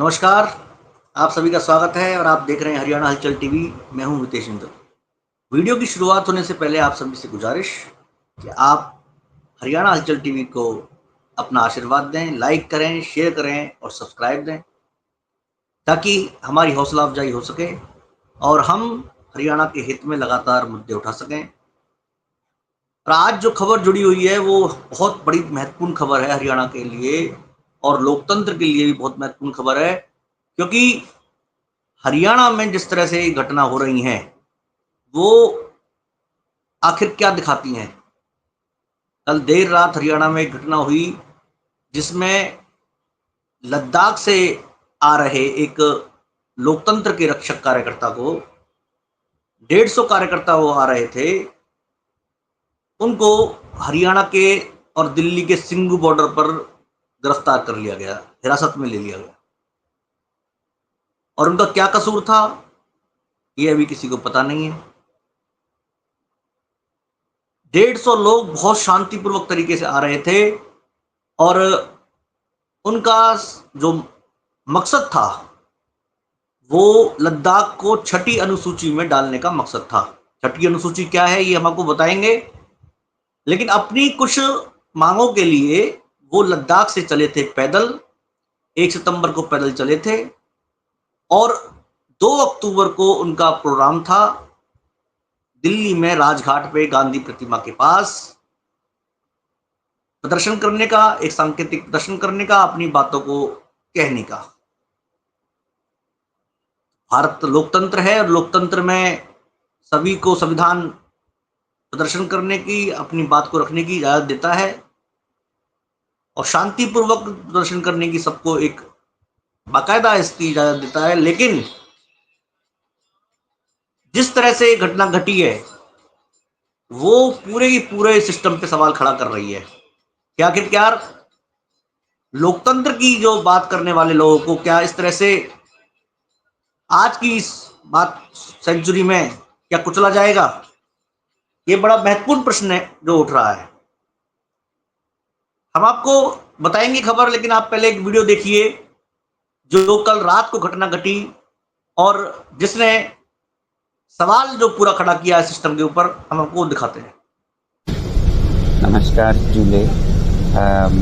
नमस्कार, आप सभी का स्वागत है और आप देख रहे हैं हरियाणा हलचल टीवी। मैं हूं रितेश इंदल। वीडियो की शुरुआत होने से पहले आप सभी से गुजारिश कि आप हरियाणा हलचल टीवी को अपना आशीर्वाद दें, लाइक करें, शेयर करें और सब्सक्राइब दें, ताकि हमारी हौसला अफजाई हो सके और हम हरियाणा के हित में लगातार मुद्दे उठा सकें। और आज जो खबर जुड़ी हुई है वो बहुत बड़ी महत्वपूर्ण खबर है हरियाणा के लिए और लोकतंत्र के लिए भी बहुत महत्वपूर्ण खबर है, क्योंकि हरियाणा में जिस तरह से घटना हो रही हैं वो आखिर क्या दिखाती हैं। कल देर रात हरियाणा में एक घटना हुई जिसमें लद्दाख से आ रहे एक लोकतंत्र के रक्षक कार्यकर्ता को 150 कार्यकर्ता वो आ रहे थे, उनको हरियाणा के और दिल्ली के सिंगू बॉर्डर पर गिरफ्तार कर लिया गया, हिरासत में ले लिया गया। और उनका क्या कसूर था ये अभी किसी को पता नहीं है। 150 लोग बहुत शांतिपूर्वक तरीके से आ रहे थे और उनका जो मकसद था वो लद्दाख को छठी अनुसूची में डालने का मकसद था। छठी अनुसूची क्या है ये हम आपको बताएंगे, लेकिन अपनी कुछ मांगों के लिए वो लद्दाख से चले थे पैदल। 1 सितंबर को पैदल चले थे और 2 अक्टूबर को उनका प्रोग्राम था दिल्ली में राजघाट पे गांधी प्रतिमा के पास प्रदर्शन करने का, एक सांकेतिक प्रदर्शन करने का, अपनी बातों को कहने का। भारत लोकतंत्र है और लोकतंत्र में सभी को संविधान प्रदर्शन करने की, अपनी बात को रखने की इजाजत देता है और शांतिपूर्वक प्रदर्शन करने की सबको एक बाकायदा इसकी इजाजत देता है। लेकिन जिस तरह से घटना घटी है वो पूरे ही पूरे सिस्टम पे सवाल खड़ा कर रही है कि आखिरकार लोकतंत्र की जो बात करने वाले लोगों को क्या इस तरह से आज की इस बात सेंचुरी में क्या कुचला जाएगा। ये बड़ा महत्वपूर्ण प्रश्न है जो उठ रहा है। हम आपको बताएंगे खबर, लेकिन आप पहले एक वीडियो देखिए जो कल रात को घटना घटी और जिसने सवाल जो पूरा खड़ा किया है सिस्टम के ऊपर, हम आपको दिखाते हैं। नमस्कार जूले।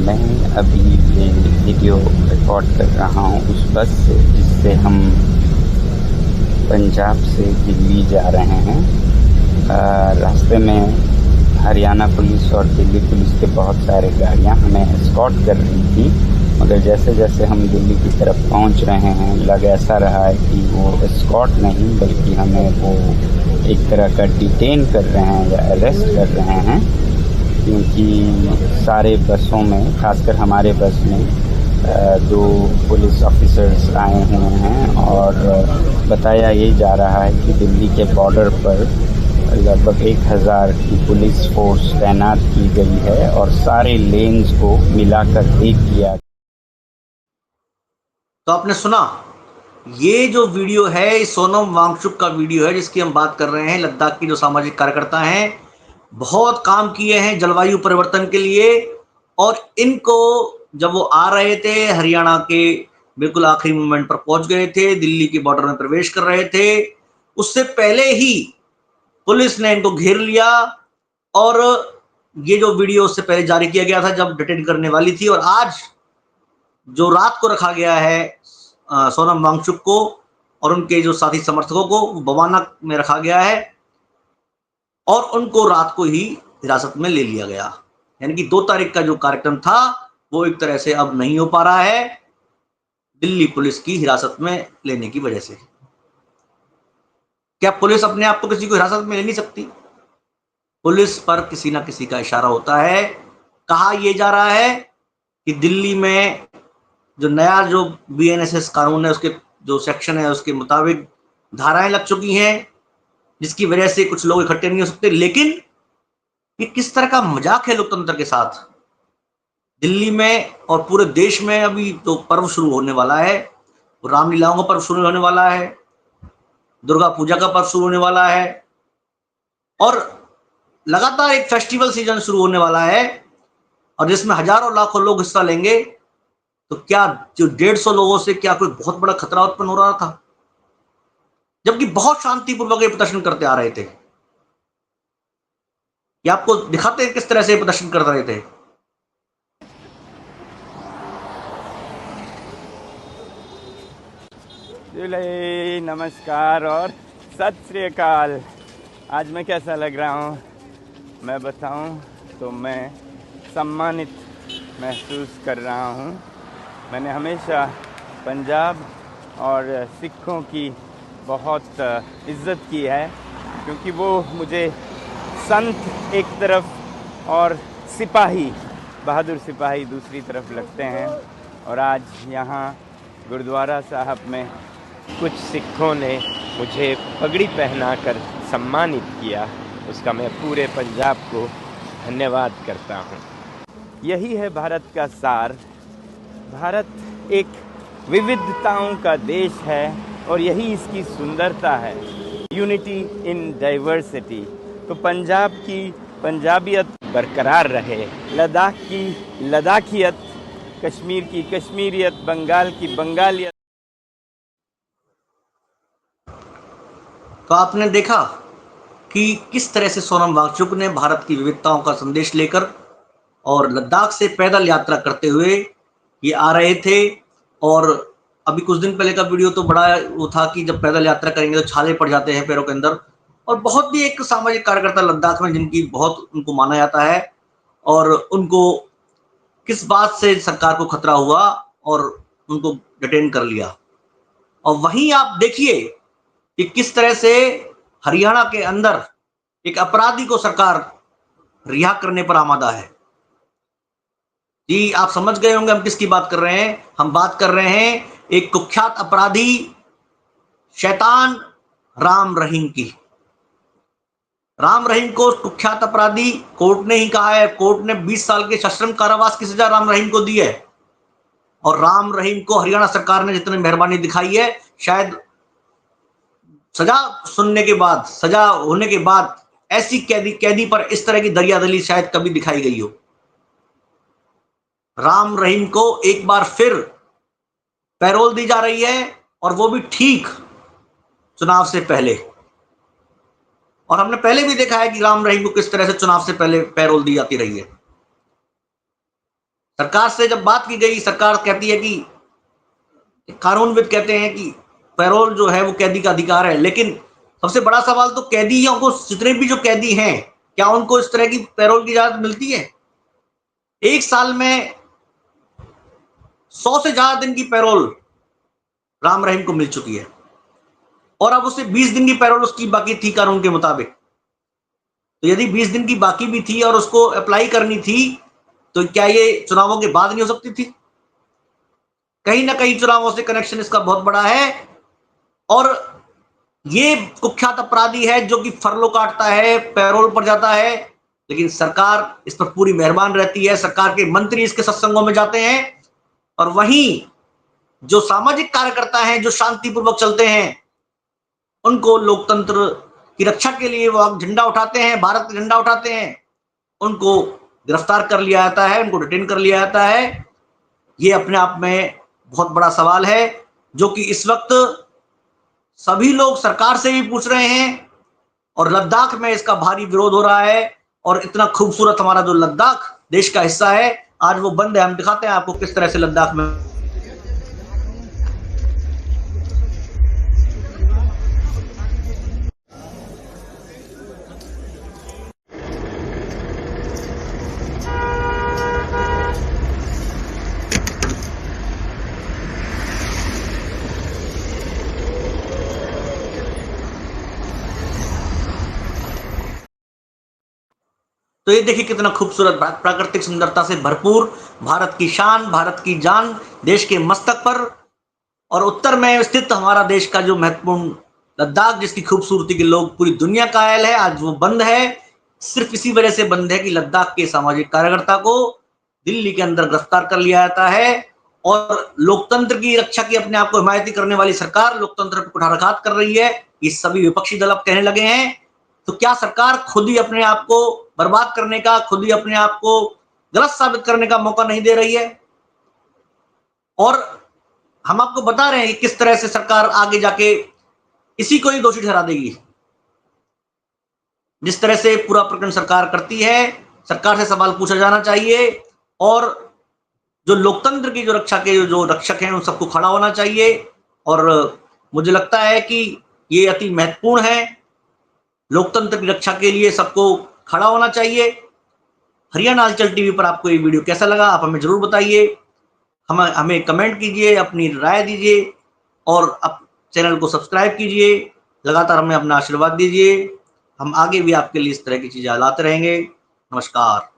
मैं अभी ये वीडियो रिकॉर्ड कर रहा हूँ उस बस से जिससे हम पंजाब से दिल्ली जा रहे हैं। रास्ते में हरियाणा पुलिस और दिल्ली पुलिस के बहुत सारे गाड़ियाँ हमें एस्कॉर्ट कर रही थी, मगर जैसे जैसे हम दिल्ली की तरफ पहुंच रहे हैं लग ऐसा रहा है कि वो एस्कॉर्ट नहीं बल्कि हमें वो एक तरह का डिटेन कर रहे हैं या अरेस्ट कर रहे हैं, क्योंकि सारे बसों में, खासकर हमारे बस में 2 पुलिस ऑफिसर्स आए हुए हैं और बताया ये जा रहा है कि दिल्ली के बॉर्डर पर लगभग 1000 की पुलिस फोर्स तैनात की गई है और सारे लेन्स को मिलाकर एक किया। तो आपने सुना, ये जो वीडियो है सोनम वांगचुक का वीडियो है जिसकी हम बात कर रहे हैं। लद्दाख की जो सामाजिक कार्यकर्ता हैं, बहुत काम किए हैं जलवायु परिवर्तन के लिए, और इनको जब वो आ रहे थे हरियाणा के बिल्कुल आखिरी मोमेंट पर पहुंच गए थे, दिल्ली के बॉर्डर में प्रवेश कर रहे थे, उससे पहले ही पुलिस ने इनको घेर लिया। और ये जो वीडियो उससे पहले जारी किया गया था जब डिटेन करने वाली थी, और आज जो रात को रखा गया है सोनम वांगचुक को और उनके जो साथी समर्थकों को बवाना में रखा गया है और उनको रात को ही हिरासत में ले लिया गया। यानी कि 2 तारीख का जो कार्यक्रम था वो एक तरह से अब नहीं हो पा रहा है दिल्ली पुलिस की हिरासत में लेने की वजह से। क्या पुलिस अपने आप तो किसी को हिरासत में ले नहीं सकती? पुलिस पर किसी ना किसी का इशारा होता है। कहा यह जा रहा है कि दिल्ली में जो नया जो बीएनएसएस कानून है उसके जो सेक्शन है उसके मुताबिक धाराएं लग चुकी हैं, जिसकी वजह से कुछ लोग इकट्ठे नहीं हो सकते। लेकिन ये किस तरह का मजाक है लोकतंत्र के साथ। दिल्ली में और पूरे देश में अभी तो पर्व शुरू होने वाला है, रामलीलाओं का पर्व शुरू होने वाला है, दुर्गा पूजा का पर्व शुरू होने वाला है और लगातार एक फेस्टिवल सीजन शुरू होने वाला है, और जिसमें हजारों लाखों लोग हिस्सा लेंगे। तो क्या जो 150 लोगों से क्या कोई बहुत बड़ा खतरा उत्पन्न हो रहा था? जबकि बहुत शांतिपूर्वक ये प्रदर्शन करते आ रहे थे। ये आपको दिखाते हैं किस तरह से प्रदर्शन कर रहे थे। जुलाई नमस्कार और सत श्री अकाल। आज मैं कैसा लग रहा हूँ मैं बताऊँ तो मैं सम्मानित महसूस कर रहा हूँ। मैंने हमेशा पंजाब और सिखों की बहुत इज़्ज़त की है, क्योंकि वो मुझे संत एक तरफ और सिपाही, बहादुर सिपाही दूसरी तरफ लगते हैं। और आज यहाँ गुरुद्वारा साहब में कुछ सिखों ने मुझे पगड़ी पहनाकर सम्मानित किया, उसका मैं पूरे पंजाब को धन्यवाद करता हूँ। यही है भारत का सार। भारत एक विविधताओं का देश है और यही इसकी सुंदरता है, यूनिटी इन डाइवर्सिटी। तो पंजाब की पंजाबियत बरकरार रहे, लद्दाख की लद्दाखियत, कश्मीर की कश्मीरियत, बंगाल की बंगालियत। तो आपने देखा कि किस तरह से सोनम वांगचुक ने भारत की विविधताओं का संदेश लेकर और लद्दाख से पैदल यात्रा करते हुए ये आ रहे थे। और अभी कुछ दिन पहले का वीडियो तो बड़ा वो था कि जब पैदल यात्रा करेंगे तो छाले पड़ जाते हैं पैरों के अंदर। और बहुत भी एक सामाजिक कार्यकर्ता लद्दाख में जिनकी बहुत उनको माना जाता है, और उनको किस बात से सरकार को खतरा हुआ और उनको डिटेन कर लिया। और वहीं आप देखिए कि किस तरह से हरियाणा के अंदर एक अपराधी को सरकार रिहा करने पर आमादा है। जी, आप समझ गए होंगे हम किसकी बात कर रहे हैं। हम बात कर रहे हैं एक कुख्यात अपराधी शैतान राम रहीम की। राम रहीम को कुख्यात अपराधी कोर्ट ने ही कहा है, कोर्ट ने 20 साल के सश्रम कारावास की सजा राम रहीम को दी है। और राम रहीम को हरियाणा सरकार ने जितनी मेहरबानी दिखाई है, शायद सजा सुनने के बाद, सजा होने के बाद ऐसी कैदी पर इस तरह की दरियादली शायद कभी दिखाई गई हो। राम रहीम को एक बार फिर पैरोल दी जा रही है, और वो भी ठीक चुनाव से पहले। और हमने पहले भी देखा है कि राम रहीम को किस तरह से चुनाव से पहले पैरोल दी जाती रही है। सरकार से जब बात की गई, सरकार कहती है कि कानूनविद कहते हैं कि पैरोल जो है वो कैदी का अधिकार है। लेकिन सबसे बड़ा सवाल तो कैदियों को, जितने भी जो कैदी हैं, क्या उनको इस तरह की पैरोल की इजाजत मिलती है? एक साल में 100 से ज्यादा दिन की पैरोल राम रहीम को मिल चुकी है, और अब उसे 20 दिन की पैरोल उसकी बाकी थी कानून के मुताबिक। तो यदि 20 दिन की बाकी भी थी और उसको अप्लाई करनी थी, तो क्या ये चुनावों के बाद नहीं हो सकती थी? कहीं ना कहीं चुनावों से कनेक्शन इसका बहुत बड़ा है। और ये कुख्यात अपराधी है जो कि फरलो काटता है, पैरोल पर जाता है, लेकिन सरकार इस पर पूरी मेहरबान रहती है। सरकार के मंत्री इसके सत्संगों में जाते हैं, और वहीं जो सामाजिक कार्यकर्ता हैं, जो शांतिपूर्वक चलते हैं, उनको लोकतंत्र की रक्षा के लिए वो झंडा उठाते हैं, भारत का झंडा उठाते हैं, उनको गिरफ्तार कर लिया जाता है, उनको डिटेन कर लिया जाता है। ये अपने आप में बहुत बड़ा सवाल है, जो कि इस वक्त सभी लोग सरकार से भी पूछ रहे हैं, और लद्दाख में इसका भारी विरोध हो रहा है। और इतना खूबसूरत हमारा जो लद्दाख देश का हिस्सा है, आज वो बंद है। हम दिखाते हैं आपको किस तरह से लद्दाख में। तो ये देखिए कितना खूबसूरत, प्राकृतिक सुंदरता से भरपूर, भारत की शान, भारत की जान देश के मस्तक पर। और उत्तर में स्थित हमारा देश का जो महत्वपूर्ण लद्दाख, जिसकी खूबसूरती के लोग पूरी दुनिया कायल है, आज वो बंद है। सिर्फ इसी वजह से बंद है कि लद्दाख के सामाजिक कार्यकर्ता को दिल्ली के अंदर गिरफ्तार कर लिया जाता है, और लोकतंत्र की रक्षा की अपने आप को हिमायती करने वाली सरकार लोकतंत्र पर कुठाराघात कर रही है। ये सभी विपक्षी दल अब कहने लगे हैं। तो क्या सरकार खुद ही अपने आप को बर्बाद करने का, खुद ही अपने आप को गलत साबित करने का मौका नहीं दे रही है? और हम आपको बता रहे हैं कि किस तरह से सरकार आगे जाके इसी को ही दोषी ठहरा देगी। जिस तरह से पूरा प्रकरण सरकार करती है, सरकार से सवाल पूछा जाना चाहिए और जो लोकतंत्र की जो रक्षा के जो रक्षक हैं उन सबको खड़ा होना चाहिए। और मुझे लगता है कि ये अति महत्वपूर्ण है, लोकतंत्र की रक्षा के लिए सबको खड़ा होना चाहिए। हरियाणा हलचल टीवी पर आपको ये वीडियो कैसा लगा आप हमें ज़रूर बताइए। हमें कमेंट कीजिए, अपनी राय दीजिए और चैनल को सब्सक्राइब कीजिए। लगातार हमें अपना आशीर्वाद दीजिए। हम आगे भी आपके लिए इस तरह की चीज़ें लाते रहेंगे। नमस्कार।